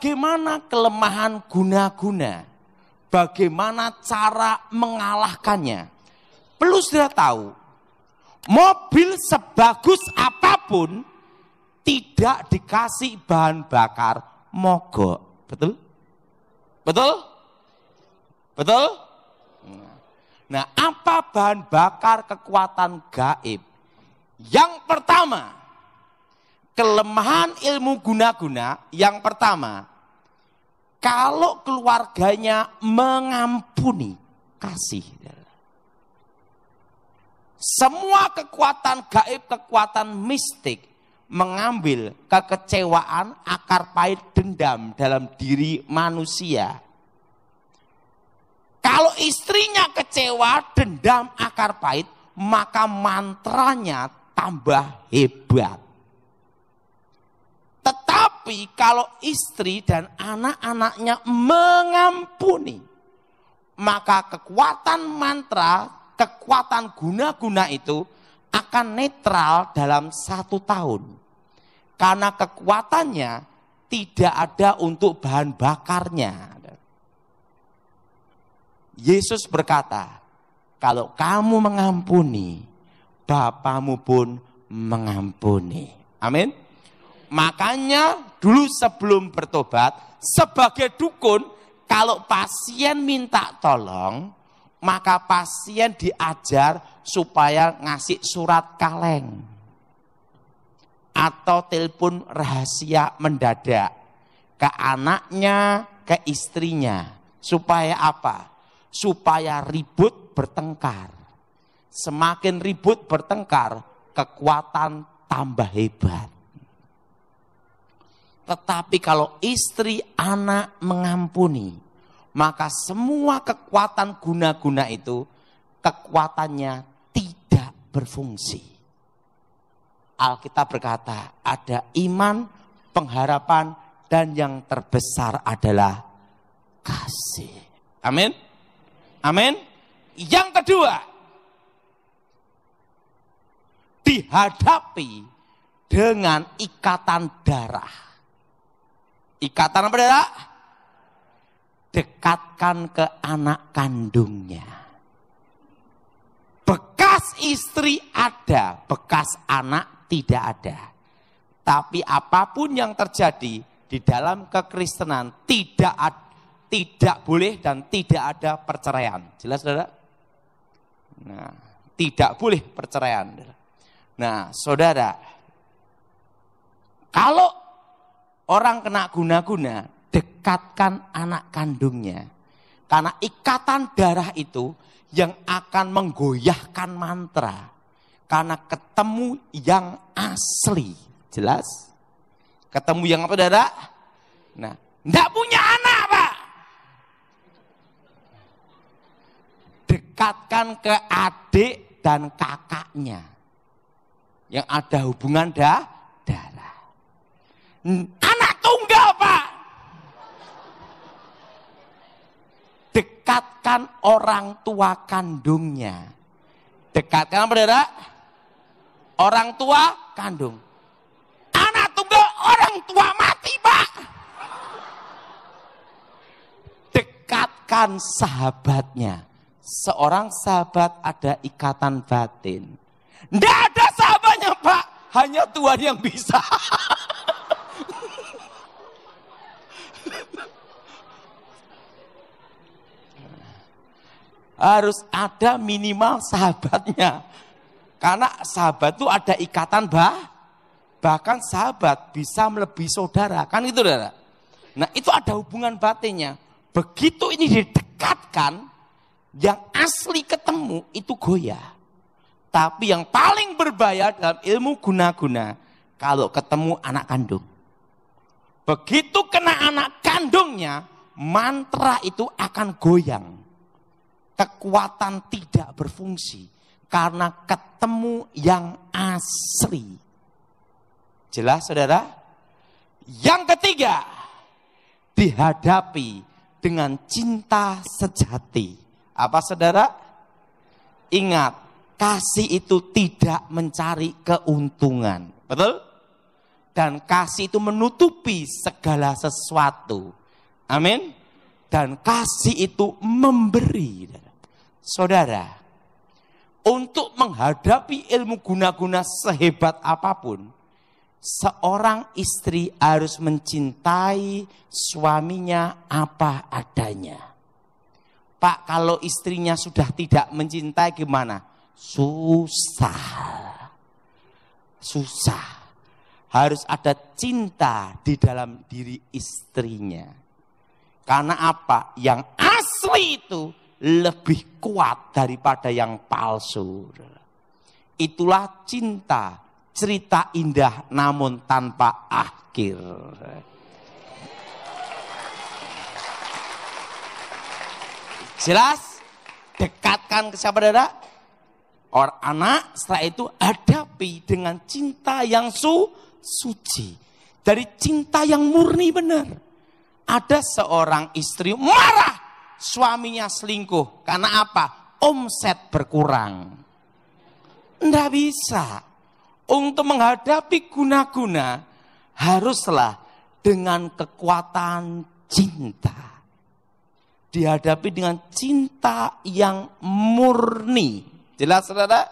bagaimana kelemahan guna-guna, bagaimana cara mengalahkannya. Perlu sudah tahu, mobil sebagus apapun tidak dikasih bahan bakar mogok. Betul? Betul? Betul? Nah, apa bahan bakar kekuatan gaib? Yang pertama, kelemahan ilmu guna-guna. Yang pertama, kalau keluarganya mengampuni, kasih. Semua kekuatan gaib, kekuatan mistik mengambil kekecewaan, akar pahit, dendam dalam diri manusia. Kalau istrinya kecewa, dendam, akar pahit, maka mantranya tambah hebat. Tetapi kalau istri dan anak-anaknya mengampuni, maka kekuatan mantra, kekuatan guna-guna itu akan netral dalam 1 tahun. Karena kekuatannya tidak ada untuk bahan bakarnya. Yesus berkata, kalau kamu mengampuni, Bapamu pun mengampuni. Amin. Makanya dulu sebelum bertobat, sebagai dukun, kalau pasien minta tolong, maka pasien diajar supaya ngasih surat kaleng. Atau telepon rahasia mendadak ke anaknya, ke istrinya. Supaya apa? Supaya ribut bertengkar. Semakin ribut bertengkar, kekuatan tambah hebat. Tetapi kalau istri, anak mengampuni, maka semua kekuatan guna-guna itu, kekuatannya tidak berfungsi. Alkitab berkata, ada iman, pengharapan, dan yang terbesar adalah kasih. Amin. Amin. Yang kedua, dihadapi dengan ikatan darah. Ikatan apa darah? Dekatkan ke anak kandungnya. Bekas istri ada, bekas anak tidak ada. Tapi apapun yang terjadi di dalam kekristenan tidak boleh dan tidak ada perceraian. Jelas, saudara? Nah, tidak boleh perceraian. Nah, saudara, kalau orang kena guna-guna, dekatkan anak kandungnya. Karena ikatan darah itu yang akan menggoyahkan mantra. Karena ketemu yang asli. Jelas? Ketemu yang apa, saudara? Nah, enggak punya anak, Pak. Dekatkan ke adik dan kakaknya yang ada hubungan darah. Anak tunggal, Pak. Dekatkan orang tua kandungnya. Dekatkan apa, saudara? Orang tua kandung. Anak tunggal, orang tua mati, Pak. Dekatkan sahabatnya. Seorang sahabat ada ikatan batin. Tidak ada sahabatnya, Pak. Hanya Tuhan yang bisa. Harus ada minimal sahabatnya. Karena sahabat itu ada ikatan bahkan sahabat bisa melebihi saudara. Kan itu, saudara? Nah, itu ada hubungan batinnya. Begitu ini didekatkan, yang asli ketemu itu goyah. Tapi yang paling berbahaya dalam ilmu guna-guna, kalau ketemu anak kandung. Begitu kena anak kandungnya, mantra itu akan goyang. Kekuatan tidak berfungsi karena ketemu yang asli. Jelas, saudara? Yang ketiga, dihadapi dengan cinta sejati. Apa, saudara? Ingat, kasih itu tidak mencari keuntungan. Betul? Dan kasih itu menutupi segala sesuatu. Amin. Dan kasih itu memberi. Saudara, untuk menghadapi ilmu guna-guna sehebat apapun, seorang istri harus mencintai suaminya apa adanya. Pak, kalau istrinya sudah tidak mencintai gimana? Susah. Harus ada cinta di dalam diri istrinya. Karena apa? Yang asli itu lebih kuat daripada yang palsu. Itulah cinta, cerita indah namun tanpa akhir. Jelas? Dekatkan ke saudara. Orang anak setelah itu hadapi dengan cinta yang suci. Dari cinta yang murni benar. Ada seorang istri marah suaminya selingkuh. Karena apa? Omset berkurang. Tidak bisa. Untuk menghadapi guna-guna haruslah dengan kekuatan cinta. Dihadapi dengan cinta yang murni. Jelas saudara?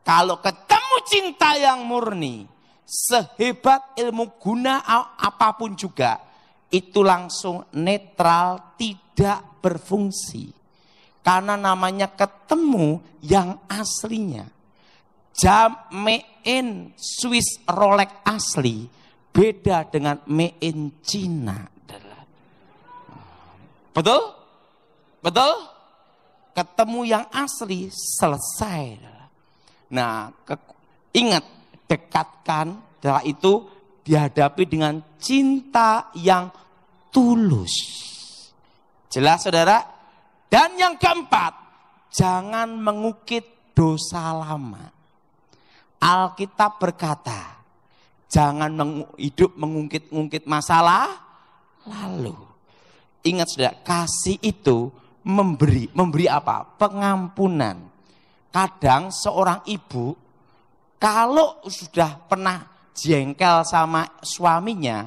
Kalau ketemu cinta yang murni, sehebat ilmu guna apapun juga, itu langsung netral, tidak berfungsi. Karena namanya ketemu yang aslinya. Jam made in Swiss Rolex asli beda dengan made in China. Betul? Betul? Ketemu yang asli selesai. Nah, ingat, dekatkan, setelah itu dihadapi dengan cinta yang tulus. Jelas saudara? Dan yang keempat, jangan mengukit dosa lama. Alkitab berkata, jangan hidup mengungkit-ungkit masalah lalu. Ingat saudara, kasih itu memberi apa? Pengampunan. Kadang seorang ibu kalau sudah pernah jengkel sama suaminya,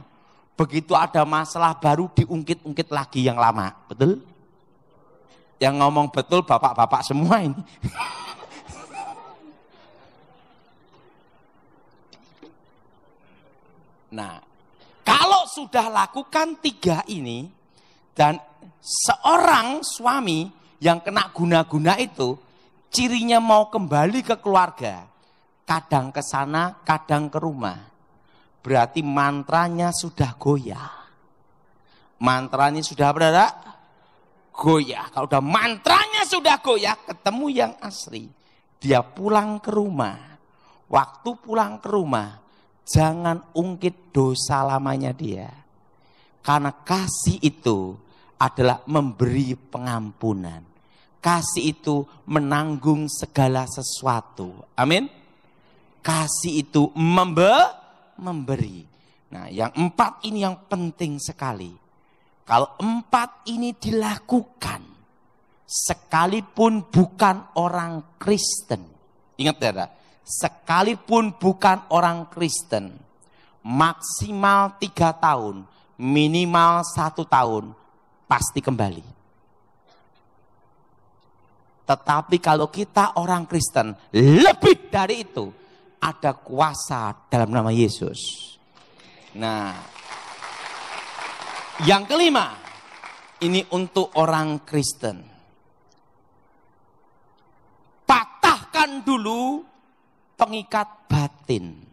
begitu ada masalah baru diungkit-ungkit lagi yang lama. Betul? Yang ngomong betul bapak-bapak semua ini. Nah, kalau sudah lakukan 3 ini, dan seorang suami yang kena guna-guna itu, cirinya mau kembali ke keluarga, kadang ke sana, kadang ke rumah. Berarti mantranya sudah goyah. Mantranya sudah berada goyah. Kalau udah mantranya sudah goyah, ketemu yang asli. Dia pulang ke rumah. Waktu pulang ke rumah, jangan ungkit dosa lamanya dia. Karena kasih itu adalah memberi pengampunan. Kasih itu menanggung segala sesuatu. Amin. Kasih itu memberi. Nah, yang 4 ini yang penting sekali. Kalau 4 ini dilakukan, sekalipun bukan orang Kristen. Ingat ya, sekalipun bukan orang Kristen, maksimal 3 tahun, minimal 1 tahun, pasti kembali. Tetapi kalau kita orang Kristen, lebih dari itu, ada kuasa dalam nama Yesus. Nah, yang kelima, ini untuk orang Kristen. Patahkan dulu pengikat batin.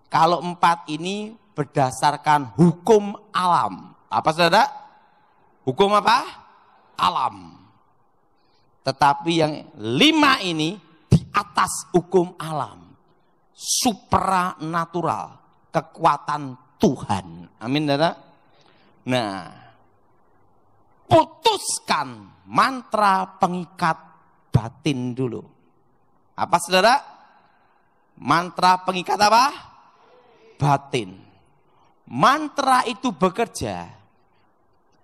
Kalau 4 ini berdasarkan hukum alam. Apa saudara? Hukum apa? Alam. Tetapi yang 5 ini di atas hukum alam. Supranatural. Kekuatan Tuhan. Amin saudara? Nah, putuskan mantra pengikat batin dulu. Apa saudara? Mantra pengikat apa? Batin. Mantra itu bekerja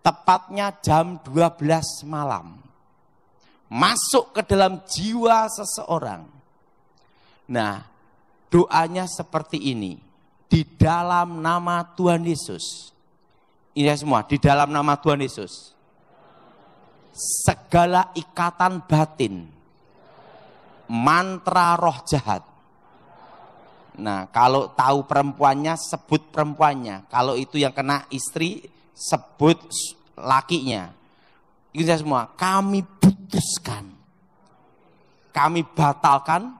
tepatnya jam 12 malam. Masuk ke dalam jiwa seseorang. Nah, doanya seperti ini. Di dalam nama Tuhan Yesus. Ini semua, di dalam nama Tuhan Yesus. Segala ikatan batin, mantra roh jahat. Nah, kalau tahu perempuannya, sebut perempuannya. Kalau itu yang kena istri, sebut lakinya. Ini semua, kami putuskan. Kami batalkan,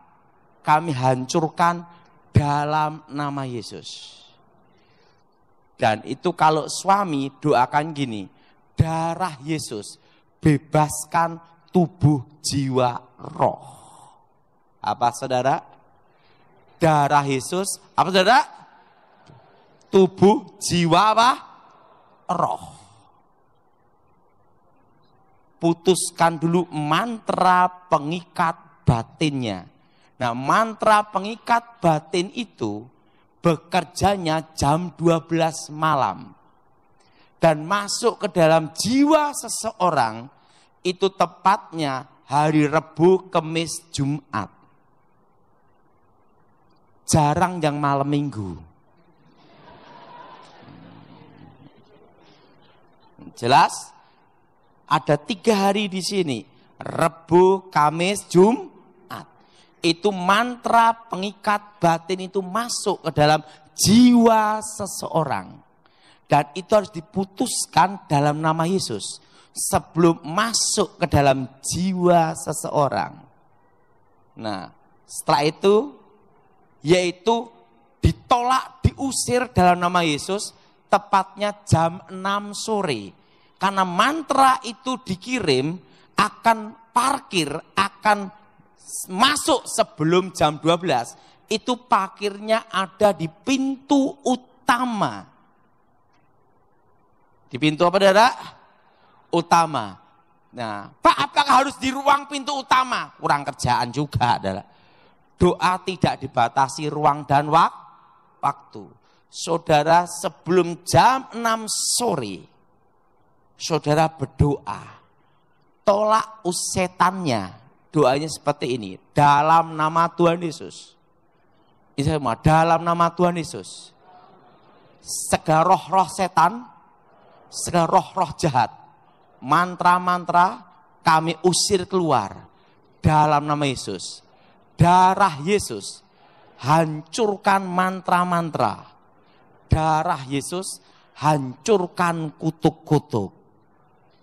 kami hancurkan dalam nama Yesus. Dan itu kalau suami doakan gini, darah Yesus bebaskan tubuh, jiwa, roh. Apa saudara? Darah Yesus, apa saudara? Tubuh, jiwa, apa? Roh. Putuskan dulu mantra pengikat batinnya. Nah, mantra pengikat batin itu bekerjanya jam 12 malam. Dan masuk ke dalam jiwa seseorang itu tepatnya hari Rabu, Kamis, Jumat. Jarang yang malam minggu. Jelas? Ada 3 hari di sini. Rabu, Kamis, Jumat. Itu mantra pengikat batin itu masuk ke dalam jiwa seseorang. Dan itu harus diputuskan dalam nama Yesus. Sebelum masuk ke dalam jiwa seseorang. Nah, setelah itu, yaitu ditolak, diusir dalam nama Yesus, tepatnya jam 6 sore. Karena mantra itu dikirim, akan parkir, akan masuk sebelum jam 12. Itu parkirnya ada di pintu utama. Di pintu apa, saudara? Utama. Nah, Pak, apakah harus di ruang pintu utama? Kurang kerjaan juga, saudara. Doa tidak dibatasi ruang dan waktu. Saudara, sebelum jam 6 sore, saudara berdoa. Tolak setannya. Doanya seperti ini. Dalam nama Tuhan Yesus. Ini semua. Dalam nama Tuhan Yesus. Segala roh-roh setan, segala roh-roh jahat, mantra-mantra kami usir keluar. Dalam nama Yesus. Darah Yesus hancurkan mantra-mantra. Darah Yesus hancurkan kutuk-kutuk.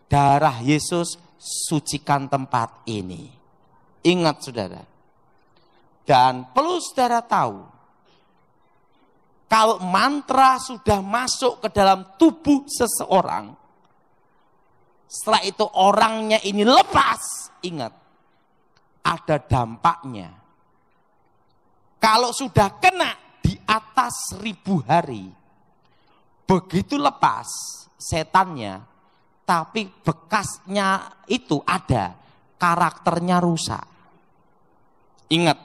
Darah Yesus sucikan tempat ini. Ingat saudara. Dan perlu saudara tahu. Kalau mantra sudah masuk ke dalam tubuh seseorang. Setelah itu orangnya ini lepas. Ingat. Ada dampaknya. Kalau sudah kena di atas 1000 hari. Begitu lepas setannya, tapi bekasnya itu ada, karakternya rusak. Ingat,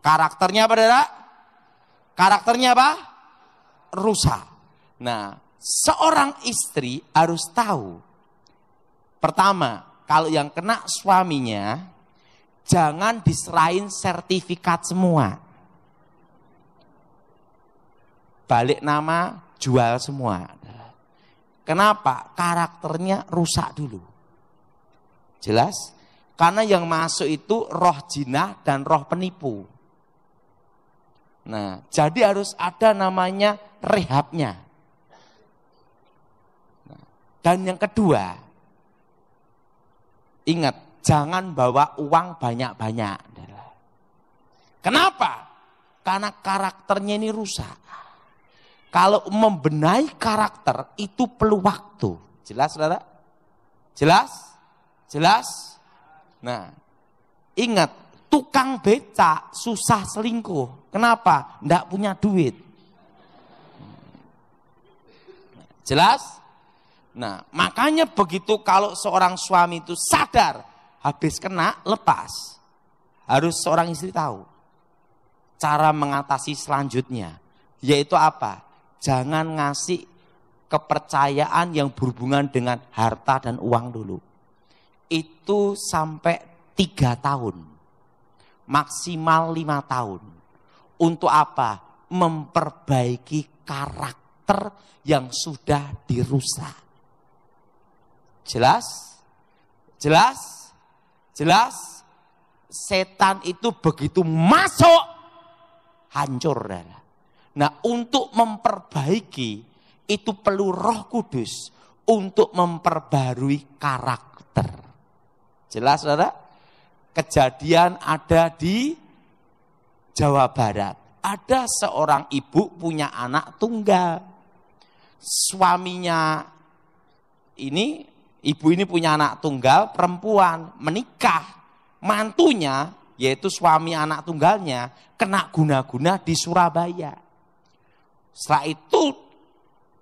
karakternya apa, saudara? Karakternya apa? Rusak. Nah, seorang istri harus tahu. Pertama, kalau yang kena suaminya, jangan diserahin sertifikat semua. Balik nama, jual semua. Kenapa? Karakternya rusak dulu. Jelas? Karena yang masuk itu roh jinah dan roh penipu. Nah, jadi harus ada namanya rehabnya. Nah, dan yang kedua, ingat, jangan bawa uang banyak-banyak. Kenapa? Karena karakternya ini rusak. Kalau membenahi karakter itu perlu waktu. Jelas, saudara? Jelas? Jelas? Nah, ingat, tukang becak susah selingkuh. Kenapa? Nggak punya duit. Jelas? Nah, makanya begitu kalau seorang suami itu sadar, habis kena, lepas. Harus seorang istri tahu. Cara mengatasi selanjutnya. Yaitu apa? Jangan ngasih kepercayaan yang berhubungan dengan harta dan uang dulu. Itu sampai 3 tahun. Maksimal 5 tahun. Untuk apa? Memperbaiki karakter yang sudah dirusak. Jelas? Jelas? Jelas? Setan itu begitu masuk, hancur. Nah, untuk memperbaiki itu perlu Roh Kudus untuk memperbarui karakter. Jelas, saudara? Kejadian ada di Jawa Barat. Ada seorang ibu punya anak tunggal. Suaminya ini, ibu ini punya anak tunggal perempuan, menikah. Mantunya, yaitu suami anak tunggalnya, kena guna-guna di Surabaya. Setelah itu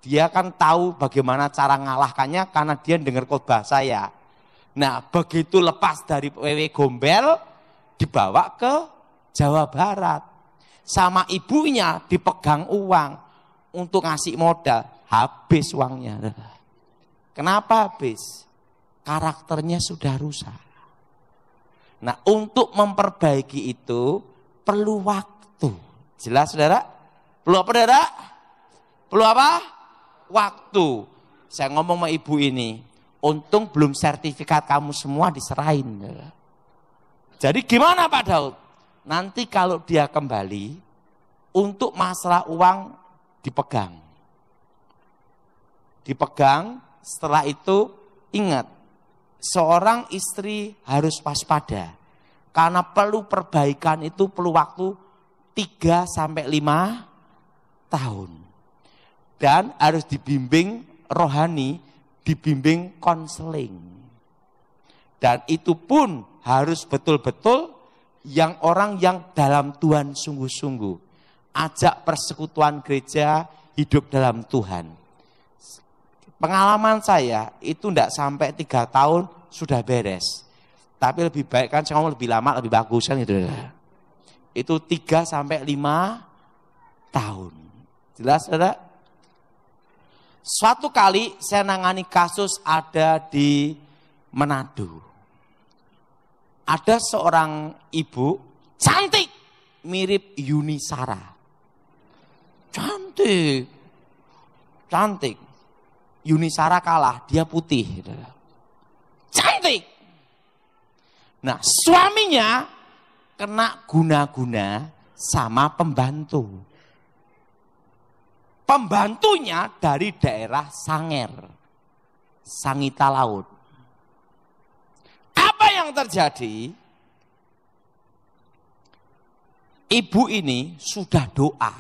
dia kan tahu bagaimana cara ngalahkannya karena dia dengar khotbah saya. Nah, begitu lepas dari wewe gombel dibawa ke Jawa Barat. Sama ibunya dipegang uang untuk ngasih modal, habis uangnya. Kenapa habis? Karakternya sudah rusak. Nah, untuk memperbaiki itu perlu waktu. Jelas, saudara? Perlu apa, saudara? Perlu apa? Waktu. Saya ngomong sama ibu ini, untung belum sertifikat kamu semua diserahin. Jadi gimana Pak Daud? Nanti kalau dia kembali, untuk masalah uang dipegang. Dipegang, setelah itu ingat, seorang istri harus waspada. Karena perlu perbaikan itu perlu waktu 3-5 tahun. Dan harus dibimbing rohani, dibimbing konseling. Dan itu pun harus betul-betul yang orang yang dalam Tuhan sungguh-sungguh. Ajak persekutuan gereja hidup dalam Tuhan. Pengalaman saya itu tidak sampai 3 tahun sudah beres. Tapi lebih baik kan saya ngomong lebih lama lebih bagus kan gitu. Itu 3-5 tahun. Jelas saudara? Suatu kali saya nangani kasus ada di Manado. Ada seorang ibu cantik mirip Yuni Sara. Cantik. Cantik. Yuni Sara kalah, dia putih. Cantik. Nah, suaminya kena guna-guna sama pembantu. Pembantunya dari daerah Sanger, Sangita Laut. Apa yang terjadi? Ibu ini sudah doa.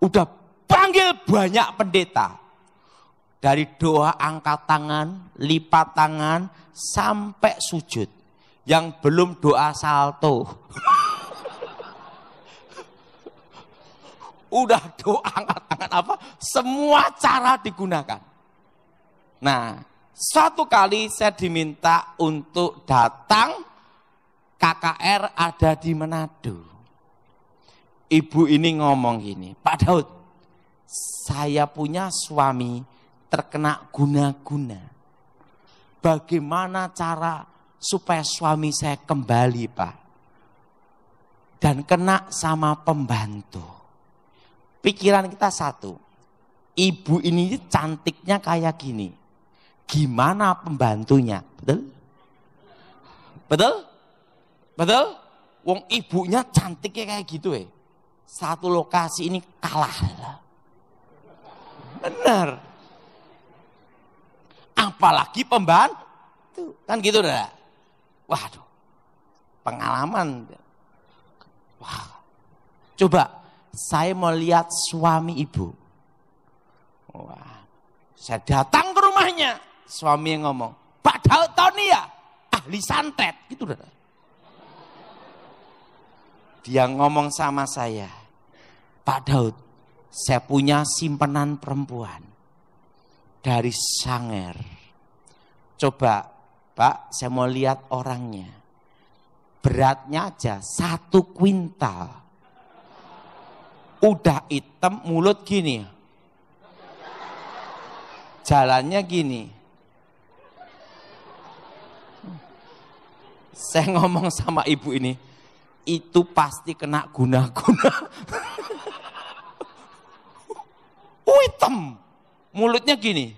Udah panggil banyak pendeta. Dari doa angkat tangan, lipat tangan, sampai sujud. Yang belum doa salto. Udah doa angkat tangan apa? Semua cara digunakan. Nah, suatu kali saya diminta untuk datang KKR ada di Manado. Ibu ini ngomong gini, Pak Daud, saya punya suami terkena guna-guna. Bagaimana cara supaya suami saya kembali, Pak? Dan kena sama pembantu. Pikiran kita satu, ibu ini cantiknya kayak gini. Gimana pembantunya? Betul? Betul? Betul? Wong ibunya cantiknya kayak gitu ya. Satu lokasi ini kalah. Benar. Apalagi pembantu. Kan gitu dah. Waduh. Pengalaman. Wah. Coba. Saya mau lihat suami ibu. Wah. Saya datang ke rumahnya. Suami yang ngomong. Pak Daud tahu nih ya. Ahli santet. Gitu dah. Dia ngomong sama saya. Pak Daud. Saya punya simpanan perempuan. Dari Sanger. Coba, Pak, saya mau lihat orangnya. Beratnya aja 1 kuintal. Udah hitam, mulut gini. Jalannya gini. Saya ngomong sama ibu ini. itu pasti kena guna-guna. Hitam. Mulutnya gini.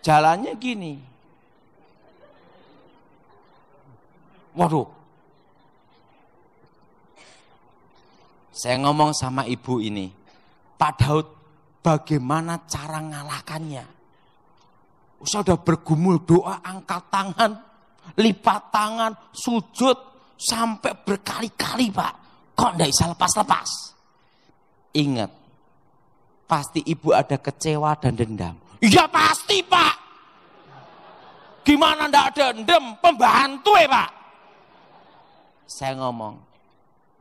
Jalannya gini. Waduh. Saya ngomong sama ibu ini, Pak Daud, bagaimana cara ngalahkannya? Saya udah bergumul doa, angkat tangan, lipat tangan, sujud, sampai berkali-kali Pak. Kok enggak bisa lepas-lepas? Ingat, pasti ibu ada kecewa dan dendam. Iya pasti Pak. Gimana enggak ada dendam? Pembantu Pak. Saya ngomong,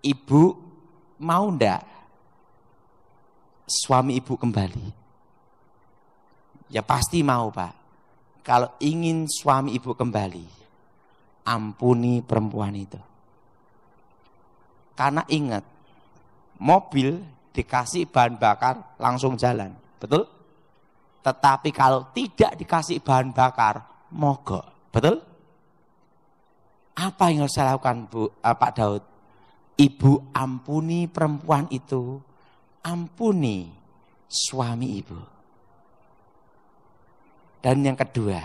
ibu mau ndak suami ibu kembali? Ya pasti mau Pak. Kalau ingin suami ibu kembali, ampuni perempuan itu. Karena ingat, mobil dikasih bahan bakar langsung jalan, betul? Tetapi kalau tidak dikasih bahan bakar, mogok, betul? Apa yang harus saya lakukan Pak Daud? Ibu ampuni perempuan itu, ampuni suami ibu. Dan yang kedua,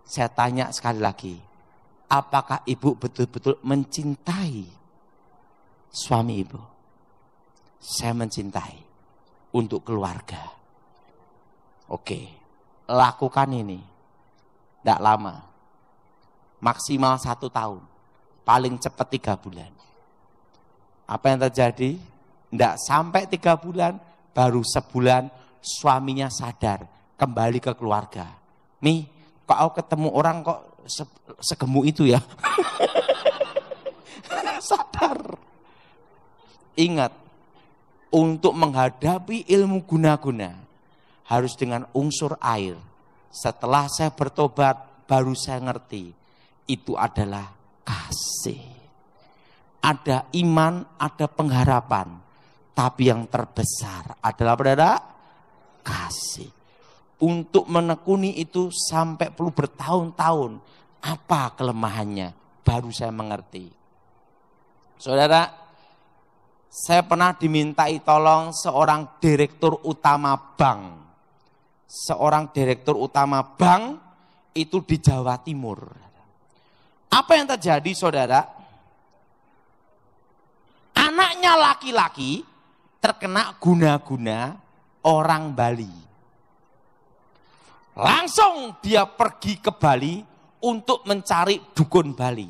saya tanya sekali lagi, apakah ibu betul-betul mencintai suami ibu? Saya mencintai untuk keluarga. Oke, lakukan ini. Tidak lama, maksimal 1 tahun, paling cepat 3 bulan. Apa yang terjadi? Tidak sampai 3 bulan, baru sebulan suaminya sadar, kembali ke keluarga. Nih, kok aku ketemu orang kok segemuk itu ya? Sadar. Ingat, untuk menghadapi ilmu guna-guna, harus dengan unsur air. Setelah saya bertobat, baru saya ngerti, itu adalah kasih. Ada iman, ada pengharapan. Tapi yang terbesar adalah kasih. Untuk menekuni itu sampai perlu bertahun-tahun. Apa kelemahannya? Baru saya mengerti. Saudara, saya pernah dimintai tolong seorang direktur utama bank. Seorang direktur utama bank itu di Jawa Timur. Apa yang terjadi saudara? Anaknya laki-laki terkena guna-guna orang Bali. Langsung dia pergi ke Bali untuk mencari dukun Bali.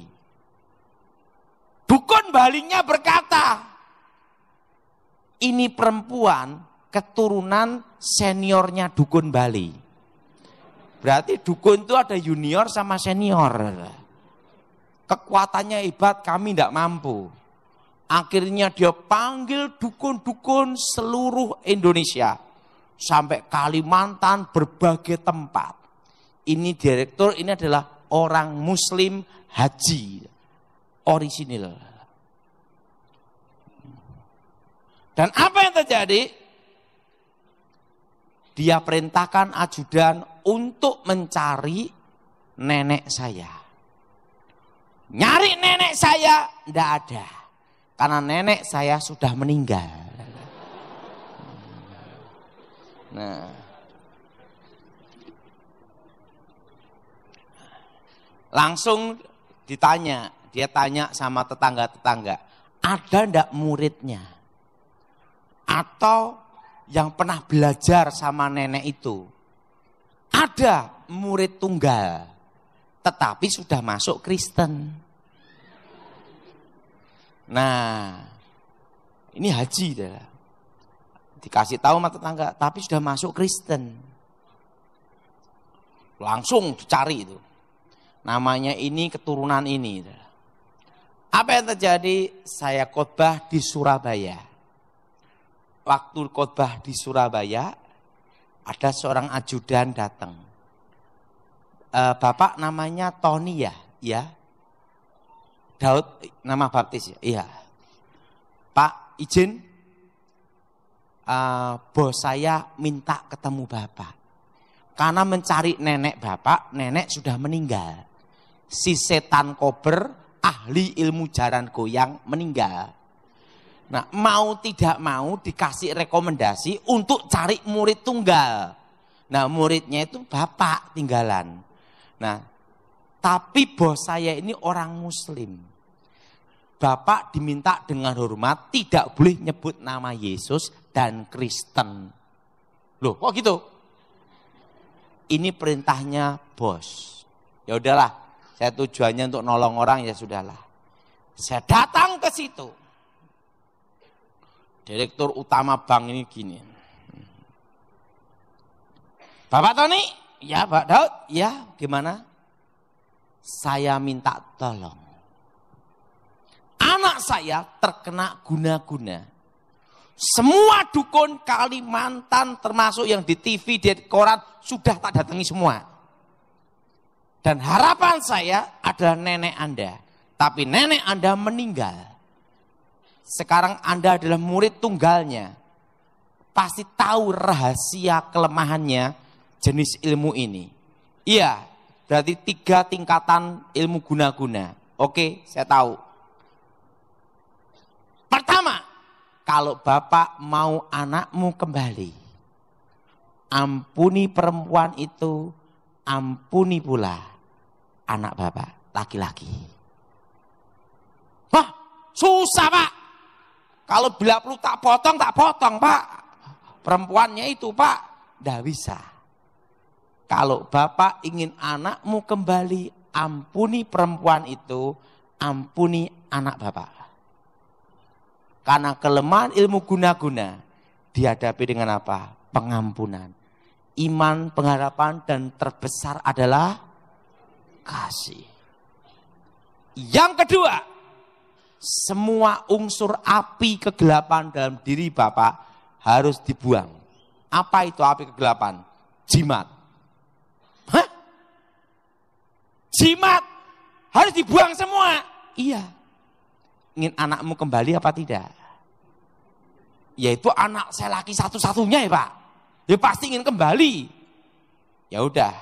Dukun Balinya berkata, ini perempuan keturunan seniornya dukun Bali. Berarti dukun itu ada junior sama senior. Kekuatannya hebat, kami tidak mampu. Akhirnya dia panggil dukun-dukun seluruh Indonesia. Sampai Kalimantan, berbagai tempat. Ini direktur, ini adalah orang muslim haji. Orisinil. Dan apa yang terjadi? Dia perintahkan ajudan untuk mencari nenek saya. Nyari nenek saya, tidak ada. Karena nenek saya sudah meninggal. Nah, langsung ditanya, dia tanya sama tetangga-tetangga, ada ndak muridnya? Atau yang pernah belajar sama nenek itu? Ada murid tunggal, tetapi sudah masuk Kristen. Nah, ini haji dah. Dikasih tahu sama tetangga, tapi sudah masuk Kristen. Langsung dicari itu. Namanya ini, keturunan ini. Apa yang terjadi? Saya khotbah di Surabaya. Waktu khotbah di Surabaya, ada seorang ajudan datang. Bapak namanya Tony ya? Ya. Daud, nama baptis ya? Iya. Pak, izin, bos saya minta ketemu Bapak. Karena mencari nenek Bapak, nenek sudah meninggal. Si setan kober, ahli ilmu jaran goyang meninggal. Nah, mau tidak mau dikasih rekomendasi untuk cari murid tunggal. Nah, muridnya itu bapak tinggalan. Nah, tapi bos saya ini orang muslim. Bapak diminta dengan hormat tidak boleh nyebut nama Yesus dan Kristen. Loh, kok gitu? Ini perintahnya bos. Ya udahlah, saya tujuannya untuk nolong orang, ya sudahlah. Saya datang ke situ. Direktur utama bank ini gini. Bapak Tony? Ya, Pak Daud? Ya, gimana? Saya minta tolong. Anak saya terkena guna-guna. Semua dukun Kalimantan termasuk yang di TV, di koran sudah tak datangi semua. Dan harapan saya adalah nenek Anda. Tapi nenek Anda meninggal. Sekarang Anda adalah murid tunggalnya. Pasti tahu rahasia kelemahannya jenis ilmu ini. Iya, berarti 3 tingkatan ilmu guna-guna. Oke, saya tahu. Pertama, kalau bapak mau anakmu kembali, ampuni perempuan itu, ampuni pula anak bapak laki-laki. Wah, susah pak. Kalau bila perlu tak potong pak. Perempuannya itu pak, tidak bisa. Kalau bapak ingin anakmu kembali, ampuni perempuan itu, ampuni anak bapak. Karena kelemahan ilmu guna-guna dihadapi dengan apa? Pengampunan. Iman, pengharapan, dan terbesar adalah kasih. Yang kedua, semua unsur api kegelapan dalam diri bapak harus dibuang. Apa itu api kegelapan? Jimat. Hah? Jimat harus dibuang semua. Iya. Ingin anakmu kembali apa tidak? Yaitu anak saya laki satu-satunya ya Pak. Ya pasti ingin kembali. Ya udah.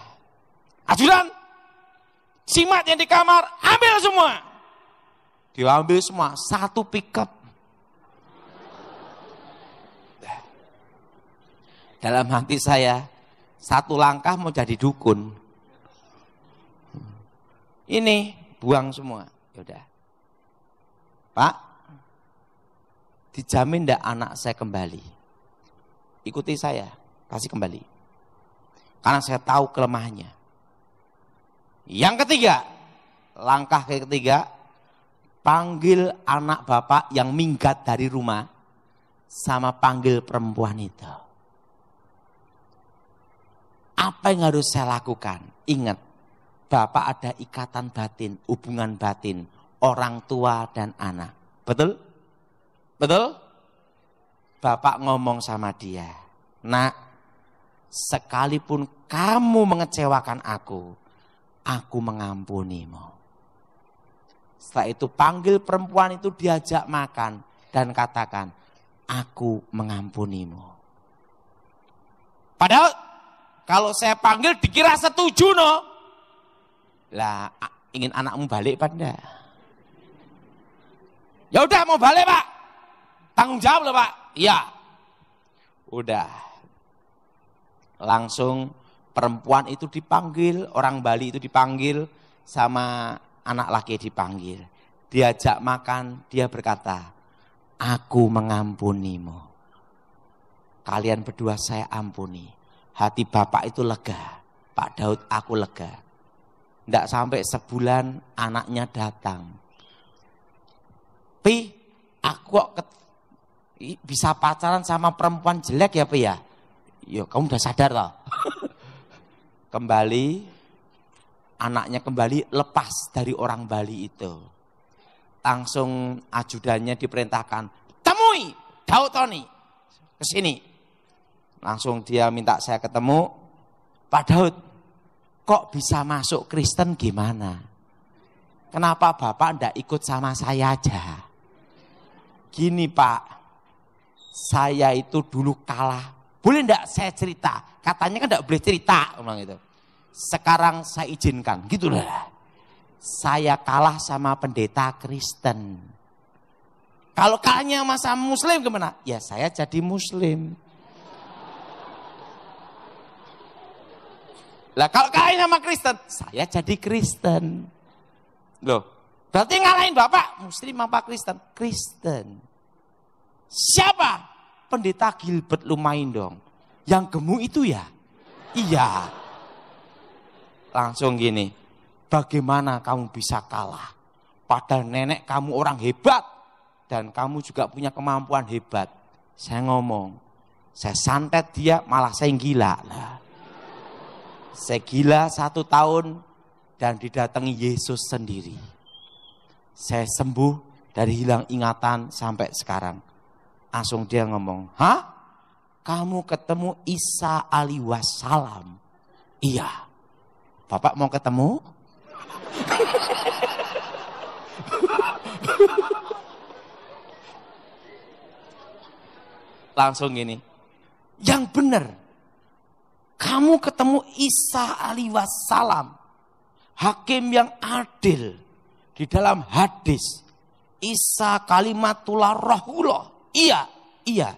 Ajudan. Jimat yang di kamar ambil semua. Diambil semua. 1 pickup. Dalam hati saya, 1 langkah mau jadi dukun. Ini buang semua. Ya udah. Pak, dijamin enggak anak saya kembali? Ikuti saya, kasih kembali. Karena saya tahu kelemahannya. Yang ketiga, langkah ketiga, panggil anak bapak yang minggat dari rumah, sama panggil perempuan itu. Apa yang harus saya lakukan? Ingat, bapak ada ikatan batin, hubungan batin, orang tua dan anak. Betul? Betul? Bapak ngomong sama dia, nak, sekalipun kamu mengecewakan aku mengampunimu. Setelah itu panggil perempuan itu, diajak makan dan katakan, aku mengampunimu. Padahal kalau saya panggil dikira setuju no. Lah, ingin anakmu balik apa enggak? Ya udah mau balik Pak. Tanggung jawab loh Pak. Iya. Udah. Langsung perempuan itu dipanggil, orang Bali itu dipanggil, sama anak laki dipanggil. Diajak makan, dia berkata, aku mengampunimu. Kalian berdua saya ampuni. Hati bapak itu lega. Pak Daud, aku lega. Tidak sampai sebulan anaknya datang. Pi, aku kok bisa pacaran sama perempuan jelek ya Pi ya? Yo, kamu udah sadar toh? Kembali, anaknya kembali lepas dari orang Bali itu. Langsung ajudannya diperintahkan, temui Daud Tony, kesini. Langsung dia minta saya ketemu, Pak Daud, kok bisa masuk Kristen gimana? Kenapa Bapak enggak ikut sama saya aja? Gini Pak, saya itu dulu kalah. Boleh enggak saya cerita? Katanya kan enggak boleh cerita, bilang gitu. Sekarang saya izinkan, gitu lah. saya kalah sama pendeta Kristen. Kalau kalahnya masa Muslim gimana? Ya saya jadi Muslim. Lah kalau kalahnya sama Kristen, saya jadi Kristen. Loh, berarti ngalahin Bapak Muslim apa Kristen? Kristen. Siapa? Pendeta Gilbert Lumaindong. Yang gemuk itu ya? Iya. Langsung gini, bagaimana kamu bisa kalah? Padahal nenek kamu orang hebat. Dan kamu juga punya kemampuan hebat. Saya ngomong, saya santet dia malah saya gila. Nah, saya gila 1 tahun dan didatangi Yesus sendiri. Saya sembuh dari hilang ingatan sampai sekarang. Langsung dia ngomong, hah? Kamu ketemu Isa alaihi wassalam? Iya. Bapak mau ketemu? Langsung gini, yang benar, kamu ketemu Isa alaihi wassalam, hakim yang adil di dalam hadis. Isa kalimatullah rohullah. Iya, iya.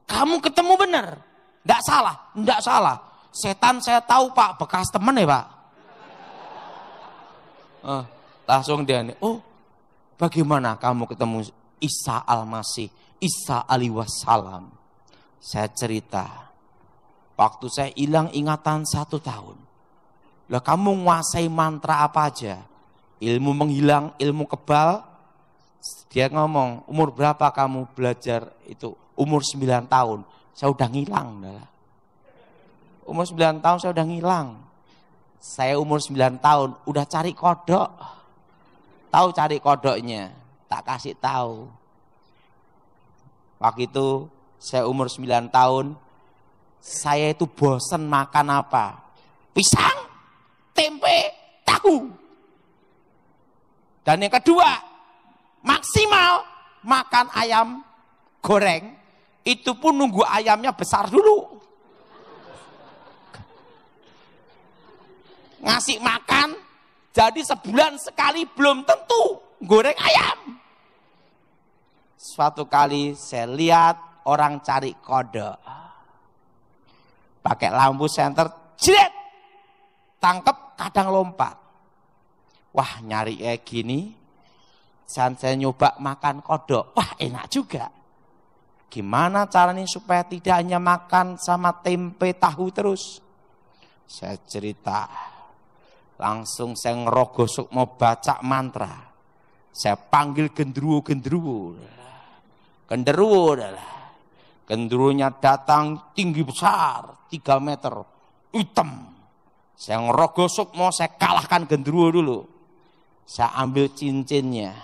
Kamu ketemu benar, enggak salah, enggak salah. Setan saya tahu Pak, bekas teman ya Pak. Langsung dia nih, oh bagaimana kamu ketemu Isa al-Masih, Isa alaihi wassalam? Saya cerita, waktu saya hilang ingatan 1 tahun. Lah kamu menguasai mantra apa aja? Ilmu menghilang, ilmu kebal. Dia ngomong, umur berapa kamu belajar itu? Umur 9 tahun. Saya udah ngilang. Umur 9 tahun saya udah ngilang. Saya umur 9 tahun udah cari kodok. Tahu cari kodoknya? Tak kasih tahu. Waktu itu saya umur 9 tahun, saya itu bosen makan apa? Pisang, tempe, tahu. Dan yang kedua, maksimal makan ayam goreng, itu pun nunggu ayamnya besar dulu. Ngasih makan, jadi sebulan sekali belum tentu goreng ayam. Suatu kali saya lihat orang cari kodok. Pakai lampu senter, jret, tangkep kadang lompat. Wah nyari kayak gini, saya nyoba makan kodok. Wah enak juga. Gimana caranya supaya tidak hanya makan sama tempe tahu terus? Saya cerita. Langsung saya ngerogosok mau baca mantra. Saya panggil genderuwo-genderuwo. Genderuwonya datang tinggi besar, 3 meter, hitam. Saya ngerogosok mau saya kalahkan genderuwo dulu. Saya ambil cincinnya,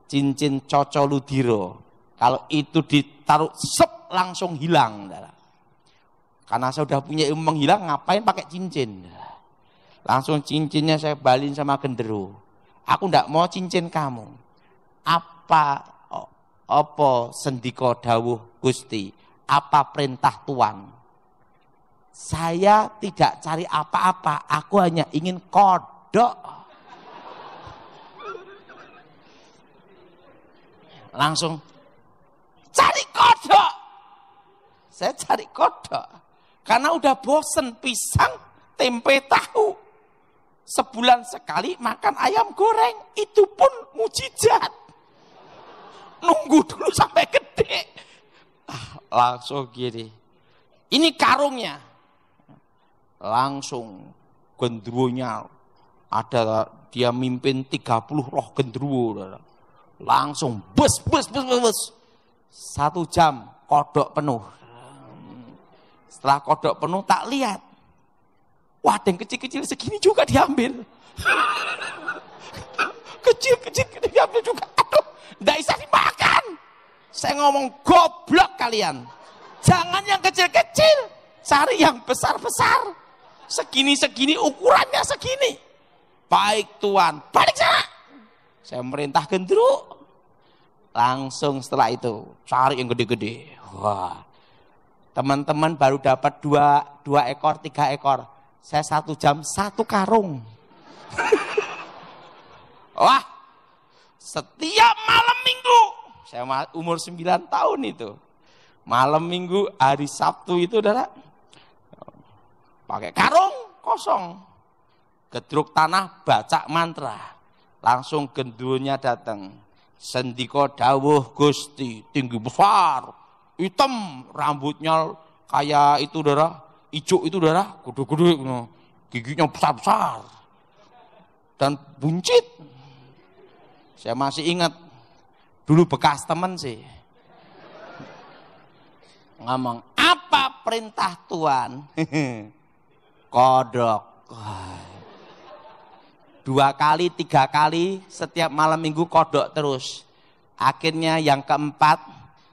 cincin Cocoludiro. Kalau itu ditaruh sep langsung hilang. Karena saya sudah punya ilmu menghilang, ngapain pakai cincin? Langsung cincinnya saya balin sama genderuwo. Aku ndak mau cincin kamu. Apa sendika dawuh Gusti? Apa perintah Tuan? Saya tidak cari apa-apa, aku hanya ingin kodok. Langsung cari kodok. Saya cari kodok. Karena udah bosen pisang, tempe, tahu. Sebulan sekali makan ayam goreng, itu pun mujizat. Nunggu dulu sampai gede. Langsung gini. Ini karungnya. Langsung genderuwonya ada, dia mimpin 30 roh genderuwo. Langsung bus. 1 jam kodok penuh. Setelah kodok penuh tak lihat. Wah, yang kecil-kecil segini juga diambil. Kecil-kecil diambil juga. Aduh, nggak bisa dimakan. Saya ngomong goblok kalian. Jangan yang kecil-kecil, cari yang besar-besar. Segini-segini ukurannya segini. Baik Tuan, balik sana. Saya merintah genderuwo. Langsung setelah itu cari yang gede-gede. Wah, teman-teman baru dapat 2 ekor, 3 ekor. Saya 1 jam 1 karung. Wah, setiap malam minggu, saya umur 9 tahun itu, malam minggu hari Sabtu itu saudara, pakai karung kosong, gedruk tanah baca mantra, langsung gendulnya datang. Sendiko dawuh Gusti, tinggi besar, hitam, rambutnya kayak itu saudara, ijuk itu saudara, gede-gede, giginya besar-besar dan buncit. Saya masih ingat dulu bekas teman sih ngomong, apa perintah Tuhan? Kodok. 2 kali, 3 kali, setiap malam minggu kodok terus. Akhirnya yang keempat,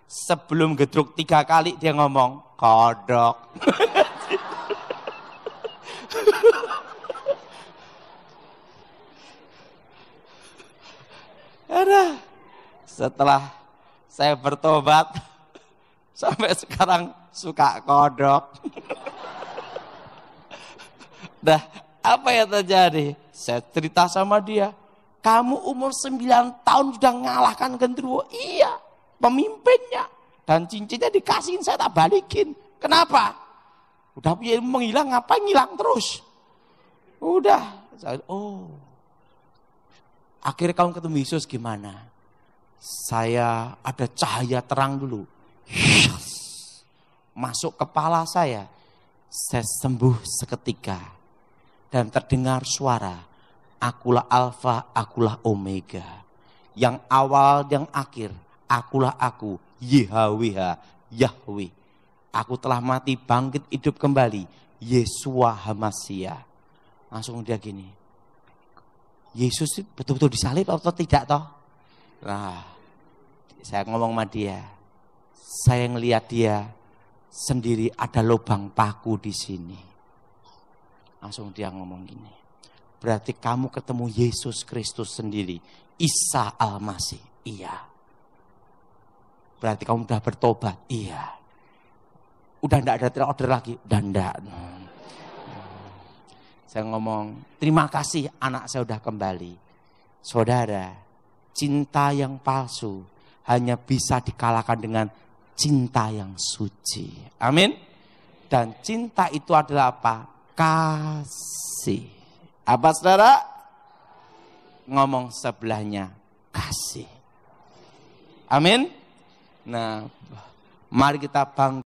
sebelum gedruk 3 kali dia ngomong, kodok. Setelah saya bertobat, sampai sekarang suka kodok. Nah, apa yang terjadi? Saya cerita sama dia, kamu umur 9 tahun sudah ngalahkan genderuwo. Iya, pemimpinnya. Dan cincinnya dikasihin, saya tak balikin. Kenapa? Udah punya ilmu menghilang, ngapain ngilang terus? Udah. Oh. Akhirnya kamu ketemu Yesus gimana? Saya ada cahaya terang dulu. Masuk kepala saya sembuh seketika. Dan terdengar suara, akulah Alfa, akulah Omega. Yang awal, yang akhir, akulah aku, YHWH, Yahweh. Aku telah mati, bangkit, hidup kembali, Yesua Hamasia. Langsung dia gini, Yesus betul-betul disalib atau tidak toh? Nah, saya ngomong sama dia, saya ngelihat dia sendiri ada lubang paku di sini. Langsung dia ngomong gini, berarti kamu ketemu Yesus Kristus sendiri, Isa Al-Masih. Iya. Berarti kamu udah bertobat. Iya. Udah enggak ada order lagi. Udah enggak. Saya ngomong, terima kasih anak saya udah kembali. Saudara, cinta yang palsu hanya bisa dikalahkan dengan cinta yang suci. Amin. Dan cinta itu adalah apa? Kasih. Apa saudara? Ngomong sebelahnya, kasih. Amin. Nah, mari kita bangkit.